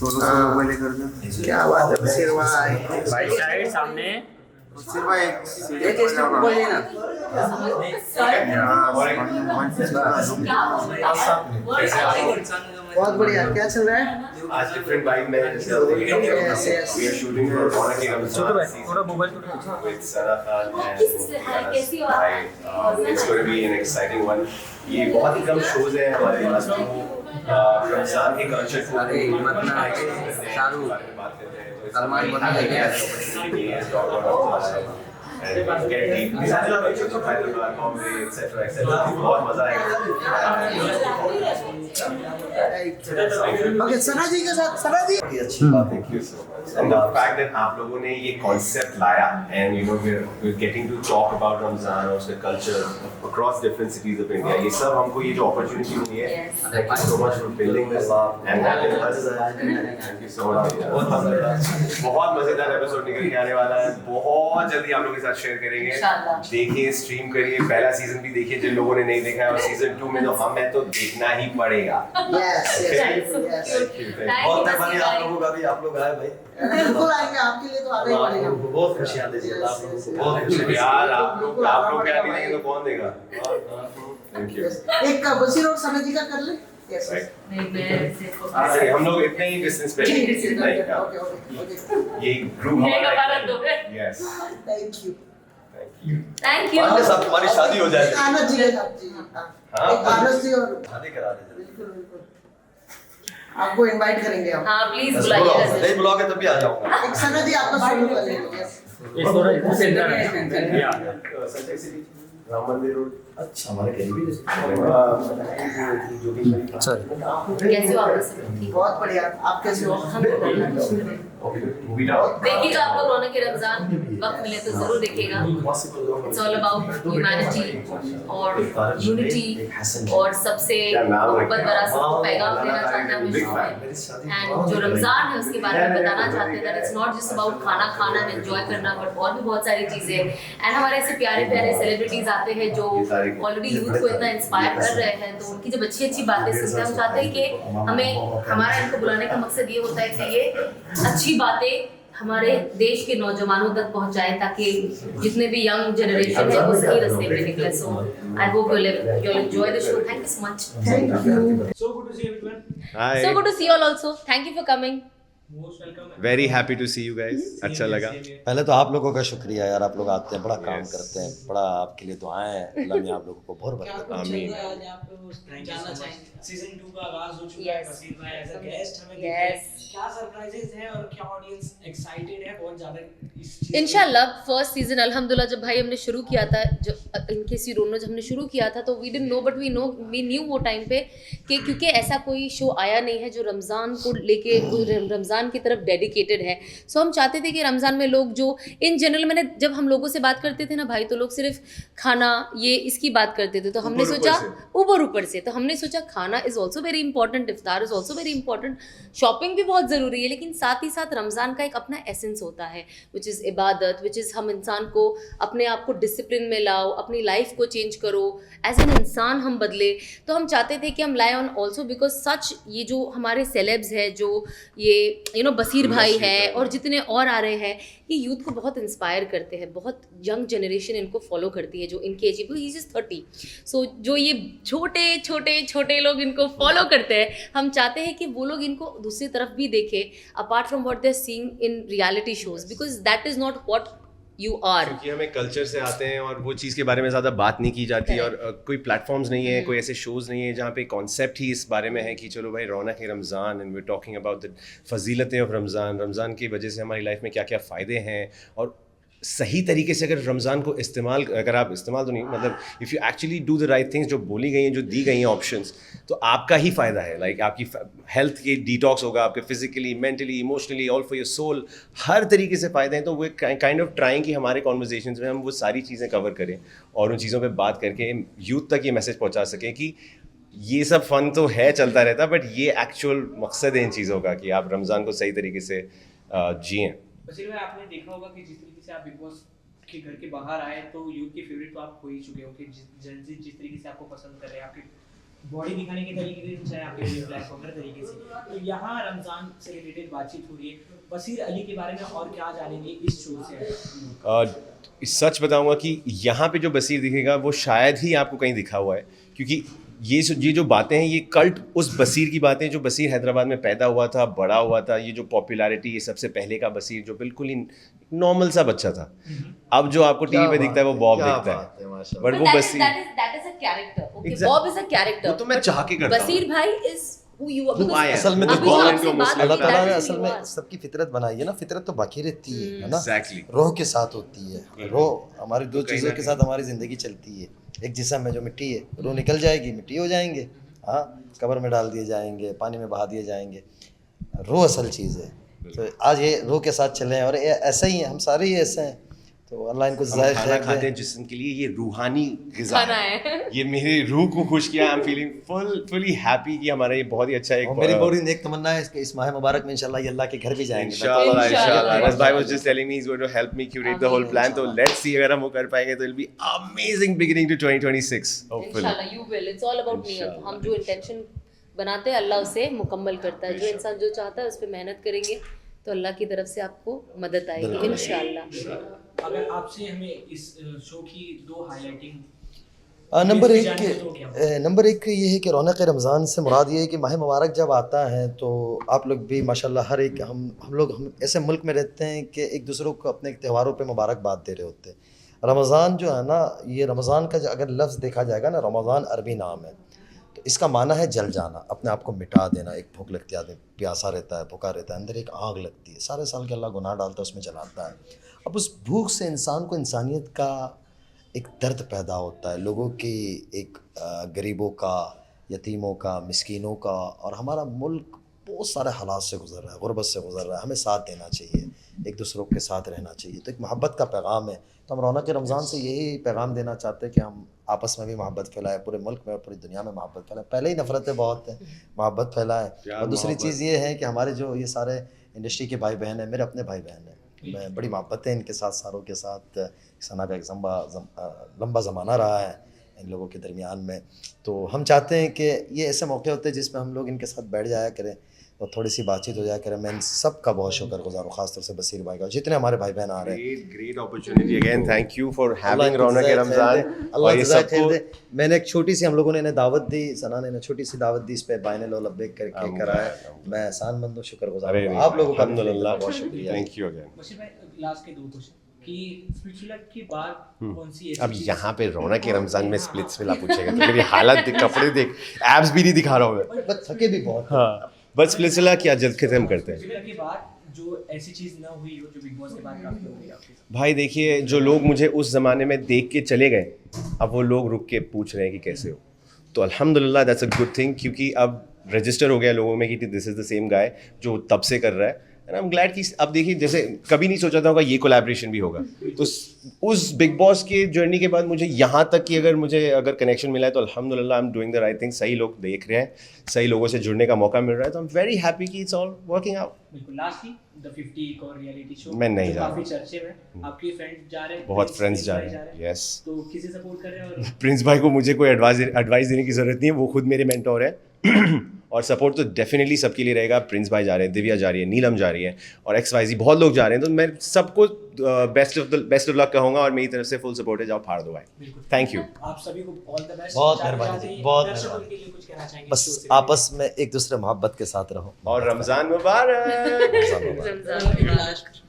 Solo solo पहले कर दो। क्या बात है बशीर भाई। भाई साइड सामने बशीर भाई एक स्टेप ऊपर लेना। बहुत बढ़िया। क्या चल रहा है? आज डिफरेंट वाइब में Yes, yes. we are shooting for Rona Ke छोटो भाई Ramzan थोड़ा मोबाइल थोड़ा with Sana Khan and it's going to be an exciting one. ये बहुत ही कम shows हैं हमारे पास तो रमजान के कॉन्सर्ट को अरे मत ना शाहरुख सलमान बना लेके आए। बहुत मजा आएगा। ओके सना जी के साथ सना जी अच्छी बात है कि and the fact that आप लोगों ने ये concept लाया and you know we're getting to talk about Ramzan और उसका culture across different cities of India ये सब हमको ये जो opportunity मिली है thank you so much for building this and having us thank you so much बहुत मजेदार एपिसोड निकल के आने वाला है बहुत जल्दी आप लोगों के साथ शेयर करेंगे देखिए स्ट्रीम करिए पहला सीजन भी देखिए जिन लोगों ने नहीं देखा है और सीजन 2 में तो हमें तो देखना ही पड़ेगा यस यस बहुत मेहरबानी आप लोगों का भी आप लोग आए भाई बिल्कुल आएंगे आपके लिए तो आना ही पड़ेगा। बहुत खुशियाँ दे दिए आप लोगों को बहुत खुशी यार आप लोग क्या नहीं देंगे तो कौन देगा थैंक यू एक का बशीर और सना जी का कर ले। यस हम लोग इतने ही डिस्टेंस पे ओके ओके ओके ये ग्रुप हमारा yes thank you thank you Pandey साहब तुम्हारी शादी हो जाएगी। आनंद जी के साथ जी हाँ एक आनंद जी और शादी करा दे बिल्कुल बिल्कुल आपको इनवाइट करेंगे हम। हाँ प्लीज बुलाओ बुलाइएगा नहीं बुलाओगे तब भी आ जाऊंगा। एक सना जी आपका शुरू कर लेंगे। यस इस थोड़ा सेंटर है या राम मंदिर रोड अच्छा हमारे करीबी कैसे हो आप सब ठीक बहुत बढ़िया। आप कैसे हो? मूवी डाउन देखिएगा आप लोग रौनक के रमजान वक्त मिले तो जरूर देखिएगा इट्स ऑल अबाउट ह्यूमैनिटी और यूनिटी और सबसे मोहब्बत भरा सबको पैगाम देना चाहते हैं एंड जो रमजान है उसके बारे में बताना चाहते हैं that it's not just about खाना खाना एंड एंजॉय करना बट और भी बहुत सारी चीजें एंड हमारे ऐसे प्यारे प्यारे सेलिब्रिटीज आते हैं जो ऑलरेडी यूथ को इतना इंस्पायर कर रहे हैं तो उनकी जब अच्छी अच्छी बातें सुनते हैं हम चाहते हैं कि हमें हमारा इनको बुलाने का मकसद ये होता है कि ये अच्छी बातें हमारे देश के नौजवानों तक पहुंचाए ताकि जितने भी यंग जनरेशन है वो सही रास्ते पे निकले so I hope you enjoy the show thank you so much thank you. so good to see everyone so good to see all also thank you for coming most welcome very happy to see you guys अच्छा लगा पहले तो आप लोगों का शुक्रिया यार आप लोग आते हैं बड़ा काम करते हैं बड़ा आपके लिए दुआएं हैं अल्लाह ने आप लोगों को बहुत बरकत दे। आमीन सीजन 2 का आगाज हो चुका है Yes. वसीर भाई एज अ गेस्ट हमें Yes. क्या सरप्राइजेस हैं और क्या ऑडियंस एक्साइटेड है बहुत ज्यादा इस चीज इंशाल्लाह फर्स्ट सीजन अल्हम्दुलिल्लाह जब भाई हमने शुरू किया था जो इनके सी रोनो जब हमने शुरू किया था तो we didn't know but we knew वो टाइम पे कि क्योंकि ऐसा कोई शो आया नहीं है जो रमज़ान को लेके रमज़ान की तरफ डेडिकेटेड है सो हम चाहते थे कि रमज़ान में लोग जो इन जनरल मैंने जब हम लोगों से बात करते थे ना भाई तो लोग सिर्फ खाना ये इसकी बात करते थे तो हमने सोचा ऊपर से तो हमने सोचा खाना इज़ ऑल्सो वेरी इंपॉर्टेंट इफ्तार is also very important shopping भी बहुत ज़रूरी है लेकिन साथ ही साथ रमज़ान का एक अपना एसेंस होता है विच इज़ इबादत विच इज़ हम इंसान को अपने आप को डिसिप्लिन में लाओ अपनी लाइफ को चेंज करो एज एन इंसान हम बदले तो हम चाहते थे कि हम लाए ऑन ऑल्सो बिकॉज सच ये जो हमारे सेलेब्स है जो ये यू नो बसीर भाई है और जितने और आ रहे हैं ये यूथ को बहुत इंस्पायर करते हैं बहुत यंग जनरेशन इनको फॉलो करती है जो इनके एज ही इज 30 सो जो ये छोटे छोटे छोटे लोग इनको फॉलो करते हैं हम चाहते हैं कि वो लोग इनको दूसरी तरफ भी देखें apart from what they are seeing in reality shows because that is not what you are क्योंकि हमें कल्चर से आते हैं और वो चीज़ के बारे में ज़्यादा बात नहीं की जाती और कोई प्लेटफॉर्म्स नहीं है कोई ऐसे शोज़ नहीं है जहाँ पे कॉन्सेप्ट ही इस बारे में है कि चलो भाई रौनक है Ramzan and we talking about the फजीलतें ऑफ रमज़ान की वजह से हमारी लाइफ में क्या क्या फ़ायदे हैं और सही तरीके से अगर रमज़ान को इस्तेमाल अगर आप इस्तेमाल तो नहीं मतलब if you actually do the right things जो बोली गई हैं जो दी गई हैं ऑप्शंस तो आपका ही फ़ायदा है लाइक आपकी हेल्थ के डिटॉक्स होगा आपके physically mentally emotionally all for your soul हर तरीके से फ़ायदे हैं तो वो काइंड ऑफ ट्राइंग कि हमारे कॉन्वर्जेशन में हम वो सारी चीज़ें कवर करें और उन चीज़ों पर बात करके यूथ तक ये मैसेज पहुँचा सकें कि ये सब फ़न तो है चलता रहता बट ये एक्चुअल मकसद है इन चीज़ों का कि आप रमज़ान को सही तरीके से जिएँ बशीर भाई आपने देखा होगा कि जिस तरीके से आप बिग बॉस के घर के बाहर आए तो यूथ के फेवरेट तो आप हो ही चुके हो कि जिस तरीके से आपको पसंद कर रहे हैं आपके बॉडी दिखाने के तरीके से चाहे आपके ब्लैक वगैरह तरीके से, तो यहाँ रमजान से रिलेटेड बातचीत हो रही है। बशीर अली के बारे में और क्या जानेंगे इस शो से? सच बताऊंगा कि यहाँ पे जो बशीर दिखेगा वो शायद ही आपको कहीं दिखा हुआ है, क्योंकि ये जो बातें हैं ये कल्ट उस बशीर की बातें जो बशीर हैदराबाद में पैदा हुआ था, बड़ा हुआ था। ये जो पॉपुलैरिटी, ये सबसे पहले का बशीर जो बिल्कुल ही नॉर्मल सा बच्चा था, अब जो आपको टीवी पे दिखता है वो बॉब दिखता है, बट वो Bashir that is a character. Okay, Exactly. Bob is a character. वो तो मैं चाह के करता हूँ। बशीर भाई is who you are. Who I am. असल में तो अभी God आपसे into a बात Muslim. अल्लाह हुई, ताला ने that is असल who you में are. सबकी फितरत बनाई है ना, फितरत तो बाकी रहती है ना, Exactly. रोह के साथ होती है। रोह हमारी दो चीज़ों के साथ हमारी ज़िंदगी चलती है। एक जिस्म है जो मिट्टी है, रोह निकल जाएगी, मिट्टी हो जाएंगे, हाँ कब्र में डाल दिए जाएंगे, पानी में बहा दिए जाएंगे। रोह असल चीज़ है। तो आज ये रोह के साथ चले हैं और ऐसा ही है, हम सारे ही ऐसे हैं। तो अल्लाह इनको हम खाना खाते हैं जिस्म के लिए, ये रूहानी ग़िज़ा खाना है, है। ये मेरी रूह को खुश किया। I am feeling fully happy कि हमारा ये बहुत ही अच्छा एक मेरी पूरी नेक तमन्ना है कि इस माह मुबारक में इंशाल्लाह ये अल्लाह के घर भी जाएंगे। इंशाल्लाह इंशाल्लाह। Anas bhai was just telling me he's going to help me curate the whole plan, तो let's see अगर हम वो कर पाएंगे तो it'll be amazing beginning to 2026 hopefully। इंशाल्लाह you will. It's all about नियत। इंशाल्लाह। हम जो इंटेंशन बनाते हैं अल्लाह उसे मुकम्मल करता है। जो इंसान जो चाहता है उस पर मेहनत करेंगे तो अल्लाह की तरफ से आपको मदद आएगी इंशाल्लाह। अगर आपसे हमें इस शो की दो हाईलाइटिंग नंबर इसकी एक जानकारी तो क्या? नंबर एक ये है कि रौनक रमज़ान से मुराद ये है कि माह मुबारक जब आता है तो आप लोग भी माशाल्लाह हर एक हम ऐसे मुल्क में रहते हैं कि एक दूसरों को अपने त्योहारों पे मुबारकबाद दे रहे होते हैं। रमज़ान जो है ना, ये रमज़ान का अगर लफ्ज़ देखा जाएगा ना, रमज़ान अरबी नाम है, तो इसका माना है जल जाना, अपने आप को मिटा देना। एक भूख लगती है, आदमी प्यासा रहता है, भूखा रहता है, अंदर एक आग लगती है, सारे साल के अल्लाह गुनाह डालता है, उसमें जलाता है। अब उस भूख से इंसान को इंसानियत का एक दर्द पैदा होता है, लोगों की एक गरीबों का, यतीमों का, मिस्कीनों का। और हमारा मुल्क बहुत सारे हालात से गुजर रहा है, गुरबत से गुजर रहा है, हमें साथ देना चाहिए, एक दूसरों के साथ रहना चाहिए। तो एक मोहब्बत का पैगाम है। तो हम रौनक रमज़ान से यही पैगाम देना चाहते हैं कि हम आपस में भी मोहब्बत फैलाएं, पूरे मुल्क में और पूरी दुनिया में मोहब्बत फैलाएं। पहले ही नफ़रतें बहुत हैं, मोहब्बत फैलाएं। और दूसरी चीज़ ये है कि हमारे जो ये सारे इंडस्ट्री के भाई बहन हैं, मेरे अपने भाई बहन हैं, मैं बड़ी मोहब्बत है इनके साथ, सारों के साथ। सना का एक लंबा ज़माना रहा है इन लोगों के दरमियान में। तो हम चाहते हैं कि ये ऐसे मौके होते हैं जिसमें हम लोग इनके साथ बैठ जाया करें और थोड़ी सी बातचीत हो जाया करें। मैं इन सब का बहुत शुक्रगुजार हूँ, ख़ासतौर से बशीर भाई का, जितने हमारे भाई बहन आ रहे हैं। great opportunity again, thank you for Allah having इनको रौनक जज़ाए रमज़ान। खैर दे, अल्लाह और ये जज़ाए खैर सबको दे। मैंने एक छोटी सी, हम लोगों ने इन्हें दावत दी, सना ने छोटी सी दावत दी, इस पे बायने लो लब्बैक करके कराया। मैं एहसान मंद हूँ, शुक्रगुजार हूँ आप लोगों का। अल्हम्दुलिल्लाह, बहुत शुक्रिया। Thank you again. बशीर भाई लास्ट के दो क्वेश्चन कि स्पिरिचुअल के बाद कौन सी ऐसी अब चीज़- यहाँ पे रौनक रमज़ान में स्प्लिट्स मिला पूछेगा तो मेरी हालत देख, कपड़े देख, एब्स भी नहीं दिखा रहा हूँ मैं। बस थके भी बहुत। हाँ, बस स्प्लिट्स मिला क्या जल्द खत्म करते हैं। स्पिरिचुअल के बाद जो ऐसी चीज़ ना हुई हो जो बिग बॉस के बाद काफी हो गई आपके साथ। भाई देखिए, जो लोग मुझे उस ज़माने में देख के चले गए, अब वो लोग रुक के पूछ रहे हैं कि कैसे हो। तो अल्हम्दुलिल्लाह दैट्स अ गुड थिंग, क्योंकि अब रजिस्टर हो गया लोगों में कि this is the same guy जो तब से कर रहा है। एंड आई एम ग्लैड कि अब देखिए, जैसे कभी नहीं सोचा था होगा ये कोलैबोरेशन भी होगा। तो उस बिग बॉस के जर्नी के बाद मुझे यहाँ तक कि अगर कनेक्शन मिला है तो अल्हम्दुलिल्लाह I am doing the right thing. सही लोग देख रहे हैं, सही लोगों से जुड़ने का मौका मिल रहा है, तो आई एम वेरी हैप्पी कि इट्स ऑल वर्किंग आउट। बिल्कुल। लास्टली द 50 एक और रियलिटी शो मैं नहीं जो जा काफी चर्चे में, आपके फ्रेंड्स जा रहे हैं, बहुत फ्रेंड्स जा भाई रहे हैं, यस। तो किसे सपोर्ट कर रहे हैं? और प्रिंस भाई को मुझे कोई एडवाइस देने की ज़रूरत नहीं है, वो खुद मेरे मेंटोर है। और सपोर्ट तो डेफिनेटली सबके लिए रहेगा। प्रिंस भाई जा रहे हैं, दिव्या जा रही है, नीलम जा रही है और XYZ बहुत लोग जा रहे हैं। तो मैं सबको बेस्ट ऑफ लक कहूँगा और मेरी तरफ से फुल सपोर्ट है। जाओ फाड़ दो भाई। Thank you. आप सभी को ऑल द बेस्ट। बहुत मेहरबानी, बहुत दर्शकों के लिए कुछ कहना चाहेंगे? बस आपस में एक दूसरे मोहब्बत के साथ रहो और रमज़ान मुबारक। रमज़ान मुबारक।